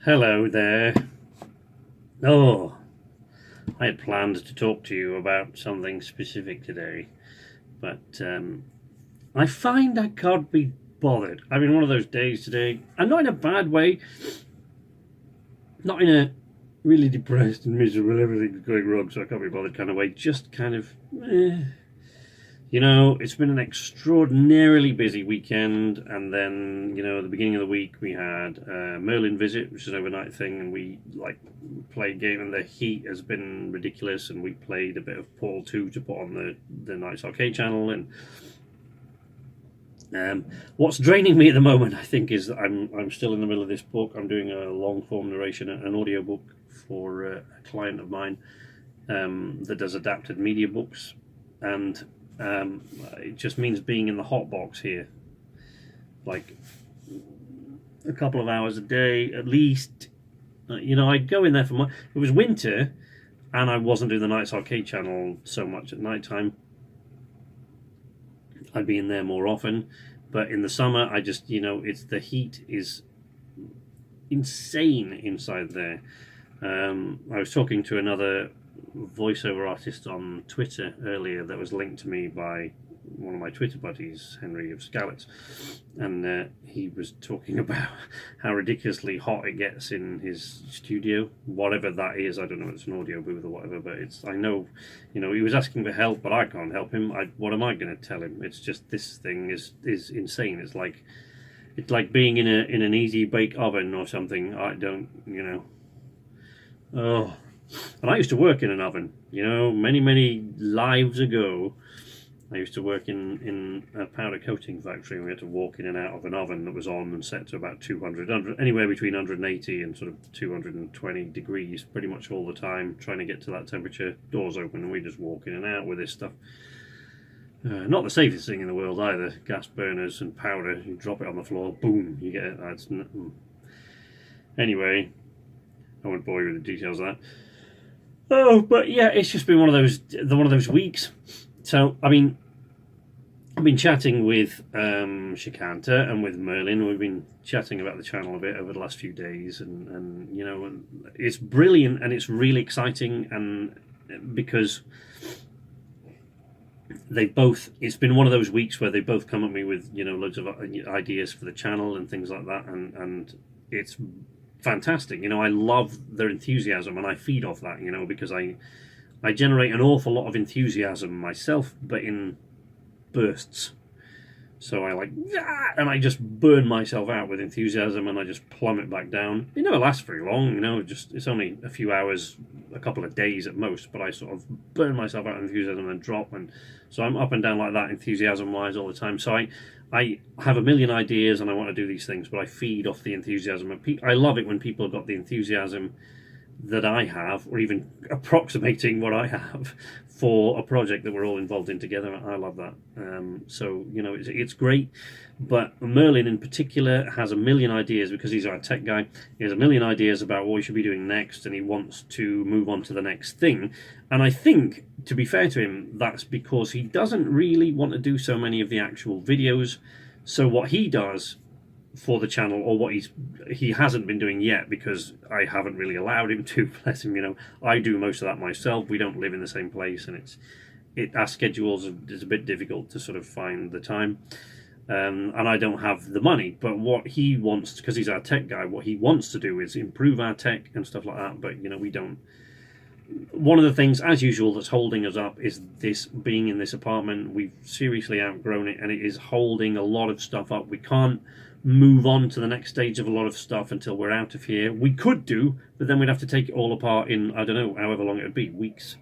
Hello there. Oh, I had planned to talk to you about something specific today, but I find I can't be bothered. I'm in one of those days today, and not in a bad way, not in a really depressed and miserable, everything's going wrong, so I can't be bothered kind of way, just kind of, it's been an extraordinarily busy weekend, and then, at the beginning of the week we had Merlin visit, which is an overnight thing, and we played game, and the heat has been ridiculous, and we played a bit of Portal 2 to put on the Night's Arcade channel, and what's draining me at the moment, I think, is that I'm still in the middle of this book. I'm doing a long form narration, an audio book for a client of mine that does adapted media books, and it just means being in the hot box here, like a couple of hours a day at least. I'd go in there for it was winter, and I wasn't doing the Night's Arcade channel so much at night time. I'd be in there more often, but in the summer, I just, it's the heat is insane inside there. I was talking to another voiceover artist on Twitter earlier that was linked to me by one of my Twitter buddies, Henry of Scalets, and he was talking about how ridiculously hot it gets in his studio, whatever that is. I don't know if it's an audio booth or whatever, but I know, he was asking for help, but I can't help him. What am I going to tell him? It's just, this thing is insane. It's like being in an easy bake oven or something. I don't, oh. And I used to work in an oven, many lives ago. I used to work in a powder coating factory, and we had to walk in and out of an oven that was on and set to about 200, anywhere between 180 and sort of 220 degrees pretty much all the time, trying to get to that temperature, doors open, and we just walk in and out with this stuff. Not the safest thing in the world either. Gas burners and powder, you drop it on the floor, boom, you get it. Anyway, I won't bore you with the details of that. Oh, but yeah, it's just been one of those weeks. So, I've been chatting with Shikanta and with Merlin. We've been chatting about the channel a bit over the last few days, and it's brilliant, and it's really exciting, and because it's been one of those weeks where they both come at me with loads of ideas for the channel and things like that, and it's fantastic. I love their enthusiasm, and I feed off that, because I generate an awful lot of enthusiasm myself, but in bursts. So and I just burn myself out with enthusiasm, and I just plummet back down. It never lasts very long, it's only a few hours, a couple of days at most, but I sort of burn myself out with enthusiasm and drop, and so I'm up and down like that enthusiasm-wise all the time. So I have a million ideas, and I want to do these things, but I feed off the enthusiasm. I love it when people have got the enthusiasm that I have, or even approximating what I have for a project that we're all involved in together. I love that. So it's great. But Merlin in particular has a million ideas, because he's our tech guy. He has a million ideas about what we should be doing next, and he wants to move on to the next thing. And I think, to be fair to him, that's because he doesn't really want to do so many of the actual videos. So what he does for the channel, or what he hasn't been doing yet, because I haven't really allowed him to, bless him, I do most of that myself. We don't live in the same place, and our schedules is a bit difficult to sort of find the time, and I don't have the money. But what he wants, because he's our tech guy, what he wants to do is improve our tech and stuff like that, but we don't. One of the things, as usual, that's holding us up is this being in this apartment. We've seriously outgrown it, and it is holding a lot of stuff up. We can't move on to the next stage of a lot of stuff until we're out of here. We could do, but then we'd have to take it all apart in, I don't know, however long it would be, weeks,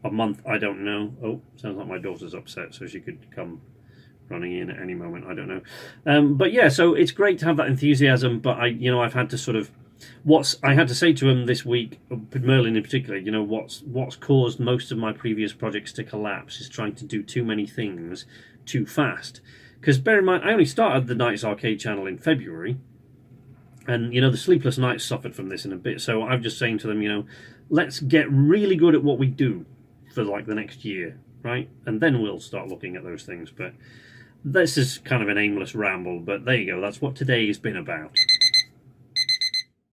a month, I don't know. Oh, sounds like my daughter's upset, so she could come running in at any moment, I don't know. But yeah, so it's great to have that enthusiasm, but I've had to sort of, I had to say to him this week, Merlin in particular, what's caused most of my previous projects to collapse is trying to do too many things too fast. Because bear in mind, I only started the Night's Arcade channel in February, and the Sleepless Nights suffered from this in a bit. So I'm just saying to them, let's get really good at what we do for the next year, right? And then we'll start looking at those things. But this is kind of an aimless ramble. But there you go. That's what today has been about.